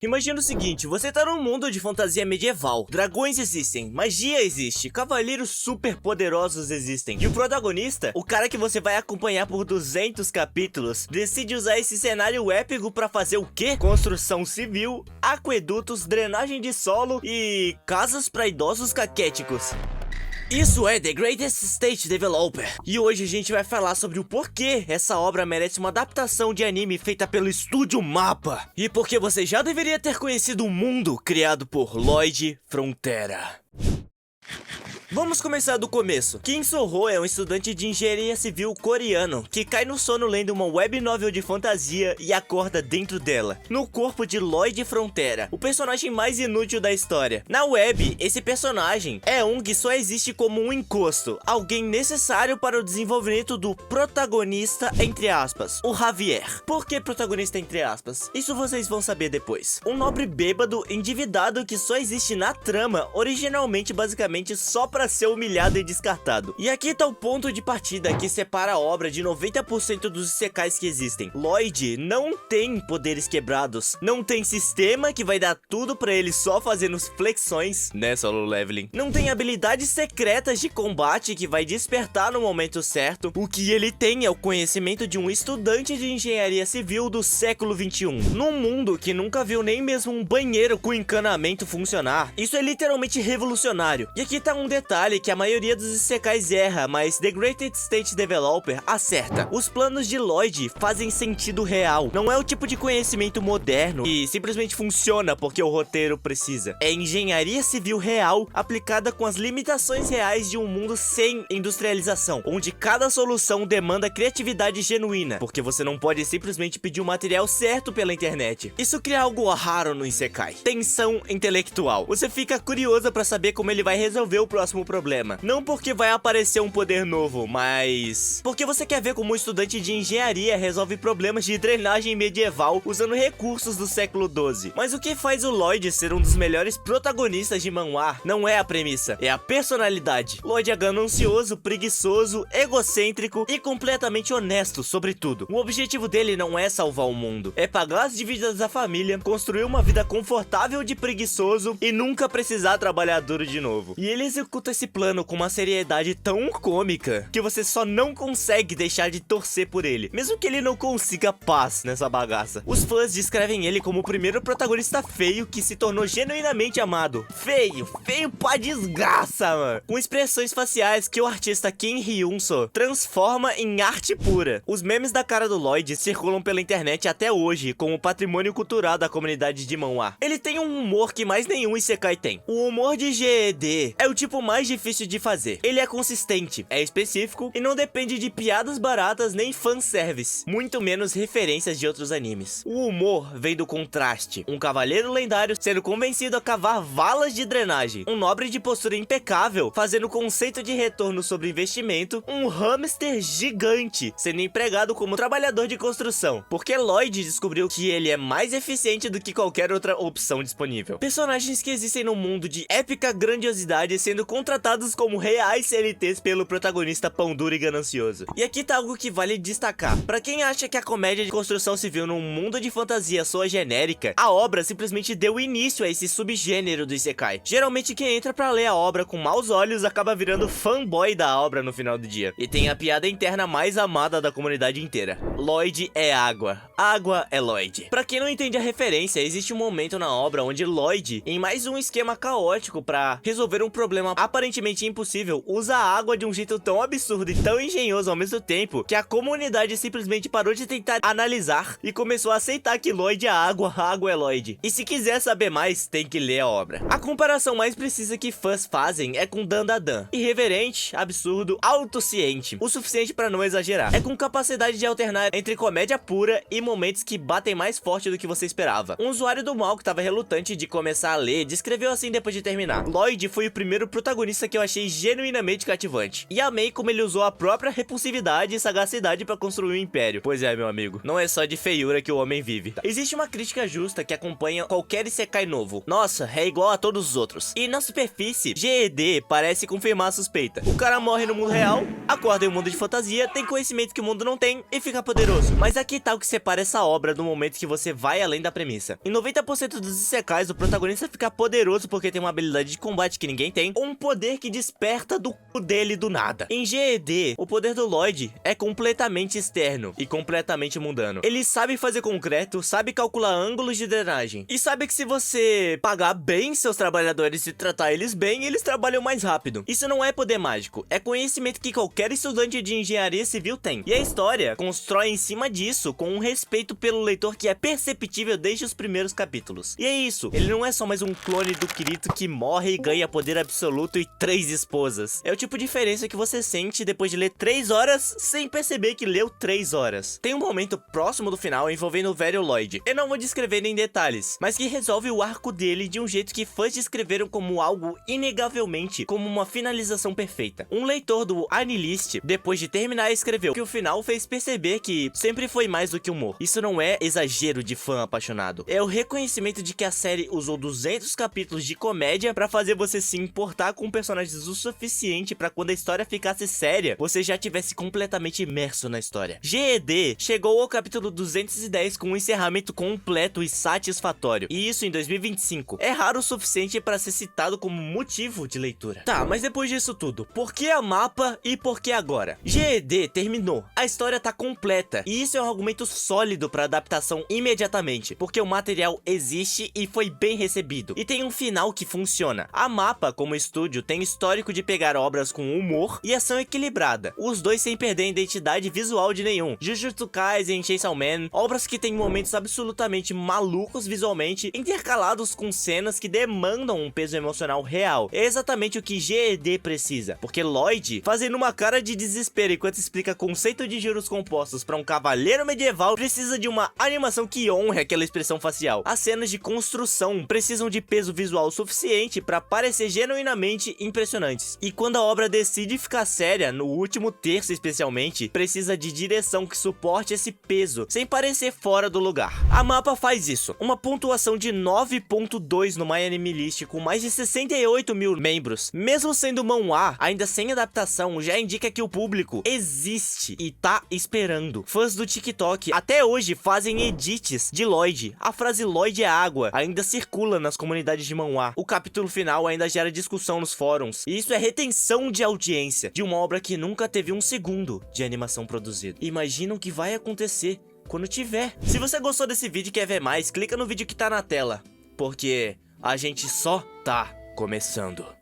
Imagina o seguinte, você tá num mundo de fantasia medieval. Dragões existem, magia existe, cavaleiros super poderosos existem. E o protagonista, o cara que você vai acompanhar por 200 capítulos, decide usar esse cenário épico pra fazer o quê? Construção civil, aquedutos, drenagem de solo e casas pra idosos caquéticos. Isso é The Greatest Stage Developer. E hoje a gente vai falar sobre o porquê essa obra merece uma adaptação de anime feita pelo Estúdio Mappa. E porque você já deveria ter conhecido o mundo criado por Lloyd Frontera. Vamos começar do começo. Kim So-ho é um estudante de engenharia civil coreano que cai no sono lendo uma web novel de fantasia e acorda dentro dela, no corpo de Lloyd Frontera, o personagem mais inútil da história. Na web, esse personagem é um que só existe como um encosto, alguém necessário para o desenvolvimento do protagonista, entre aspas, o Javier. Por que protagonista entre aspas? Isso vocês vão saber depois. Um nobre bêbado endividado que só existe na trama, originalmente basicamente só para ser humilhado e descartado. E aqui tá o ponto de partida que separa a obra de 90% dos isekais que existem. Lloyd não tem poderes quebrados, não tem sistema que vai dar tudo pra ele só fazendo flexões, né, solo leveling. Não tem habilidades secretas de combate que vai despertar no momento certo. O que ele tem é o conhecimento de um estudante de engenharia civil do século 21, num mundo que nunca viu nem mesmo um banheiro com encanamento funcionar. Isso é literalmente revolucionário. E aqui tá um detalhe que a maioria dos isekais erra, mas The Greatest Stage Developer acerta. Os planos de Lloyd fazem sentido real. Não é o tipo de conhecimento moderno que simplesmente funciona porque o roteiro precisa. É engenharia civil real aplicada com as limitações reais de um mundo sem industrialização, onde cada solução demanda criatividade genuína, porque você não pode simplesmente pedir o material certo pela internet. Isso cria algo raro no isekai: tensão intelectual. Você fica curioso pra saber como ele vai resolver o próximo problema. Não porque vai aparecer um poder novo, mas porque você quer ver como um estudante de engenharia resolve problemas de drenagem medieval usando recursos do século XII. Mas o que faz o Lloyd ser um dos melhores protagonistas de manhwa não é a premissa, é a personalidade. Lloyd é ganancioso, preguiçoso, egocêntrico e completamente honesto sobre tudo. O objetivo dele não é salvar o mundo, é pagar as dívidas da família, construir uma vida confortável de preguiçoso e nunca precisar trabalhar duro de novo. E ele executa esse plano com uma seriedade tão cômica que você só não consegue deixar de torcer por ele, mesmo que ele não consiga paz nessa bagaça. Os fãs descrevem ele como o primeiro protagonista feio que se tornou genuinamente amado. Feio, feio pra desgraça, mano. Com expressões faciais que o artista Kim Hyun-soo transforma em arte pura. Os memes da cara do Lloyd circulam pela internet até hoje como patrimônio cultural da comunidade de manhwa. Ele tem um humor que mais nenhum isekai tem. O humor de GED é o tipo mais difícil de fazer. Ele é consistente, é específico e não depende de piadas baratas nem fanservice, muito menos referências de outros animes. O humor vem do contraste: um cavaleiro lendário sendo convencido a cavar valas de drenagem, um nobre de postura impecável fazendo conceito de retorno sobre investimento, um hamster gigante sendo empregado como trabalhador de construção, porque Lloyd descobriu que ele é mais eficiente do que qualquer outra opção disponível. Personagens que existem no mundo de épica grandiosidade sendo contratados como reais CLTs pelo protagonista pão duro e ganancioso. E aqui tá algo que vale destacar: pra quem acha que a comédia de construção civil num mundo de fantasia soa genérica, a obra simplesmente deu início a esse subgênero do isekai. Geralmente quem entra pra ler a obra com maus olhos acaba virando fanboy da obra no final do dia. E tem a piada interna mais amada da comunidade inteira: Lloyd é água, água é Lloyd. Pra quem não entende a referência, existe um momento na obra onde Lloyd, em mais um esquema caótico pra resolver um problema aparentemente impossível, usa a água de um jeito tão absurdo e tão engenhoso ao mesmo tempo que a comunidade simplesmente parou de tentar analisar e começou a aceitar que Lloyd é água, água é Lloyd. E se quiser saber mais, tem que ler a obra. A comparação mais precisa que fãs fazem é com Dandadan: irreverente, absurdo, autociente, o suficiente pra não exagerar. É com capacidade de alternar entre comédia pura e momentos que batem mais forte do que você esperava. Um usuário do mal que tava relutante de começar a ler descreveu assim depois de terminar: Lloyd foi o primeiro protagonista protagonista que eu achei genuinamente cativante. E amei como ele usou a própria repulsividade e sagacidade pra construir um império. Pois é, meu amigo, não é só de feiura que o homem vive. Existe uma crítica justa que acompanha qualquer isekai novo. Nossa, é igual a todos os outros. E na superfície, GED parece confirmar a suspeita. O cara morre no mundo real, acorda em um mundo de fantasia, tem conhecimento que o mundo não tem e fica poderoso. Mas aqui tá o que separa essa obra do momento que você vai além da premissa. Em 90% dos isekais, o protagonista fica poderoso porque tem uma habilidade de combate que ninguém tem, ou um poder que desperta do cu dele do nada. Em GED, o poder do Lloyd é completamente externo e completamente mundano. Ele sabe fazer concreto, sabe calcular ângulos de drenagem e sabe que se você pagar bem seus trabalhadores e tratar eles bem, eles trabalham mais rápido. Isso não é poder mágico, é conhecimento que qualquer estudante de engenharia civil tem. E a história constrói em cima disso com um respeito pelo leitor que é perceptível desde os primeiros capítulos. E é isso, ele não é só mais um clone do Kirito que morre e ganha poder absoluto e 3 esposas. É o tipo de diferença que você sente depois de ler 3 horas sem perceber que leu 3 horas. Tem um momento próximo do final envolvendo o velho Lloyd. Eu não vou descrever em detalhes, mas que resolve o arco dele de um jeito que fãs descreveram como algo inegavelmente como uma finalização perfeita. Um leitor do Anilist, depois de terminar, escreveu que o final fez perceber que sempre foi mais do que humor. Isso não é exagero de fã apaixonado. É o reconhecimento de que a série usou 200 capítulos de comédia pra fazer você se importar com personagens o suficiente pra quando a história ficasse séria, você já tivesse completamente imerso na história. GED chegou ao capítulo 210 com um encerramento completo e satisfatório, e isso em 2025. É raro o suficiente pra ser citado como motivo de leitura. Tá, mas depois disso tudo, por que a mapa e por que agora? GED terminou, a história tá completa, e isso é um argumento sólido pra adaptação imediatamente, porque o material existe e foi bem recebido, e tem um final que funciona. A mapa, como estúdio, tem histórico de pegar obras com humor e ação equilibrada, os dois sem perder a identidade visual de nenhum. Jujutsu Kaisen, Chainsaw Man, obras que têm momentos absolutamente malucos visualmente, intercalados com cenas que demandam um peso emocional real. É exatamente o que GED precisa, porque Lloyd, fazendo uma cara de desespero enquanto explica conceito de juros compostos para um cavaleiro medieval, precisa de uma animação que honre aquela expressão facial. As cenas de construção precisam de peso visual suficiente para parecer genuinamente impressionantes. E quando a obra decide ficar séria, no último terço especialmente, precisa de direção que suporte esse peso, sem parecer fora do lugar. A mapa faz isso. Uma pontuação de 9.2 no MyAnimeList com mais de 68 mil membros. Mesmo sendo manhwa, ainda sem adaptação, já indica que o público existe e tá esperando. Fãs do TikTok até hoje fazem edits de Lloyd. A frase Lloyd é água ainda circula nas comunidades de manhwa. O capítulo final ainda gera discussão nos fóruns. E isso é retenção de audiência de uma obra que nunca teve um segundo de animação produzida. Imagina o que vai acontecer quando tiver. Se você gostou desse vídeo e quer ver mais, clica no vídeo que tá na tela, porque a gente só tá começando.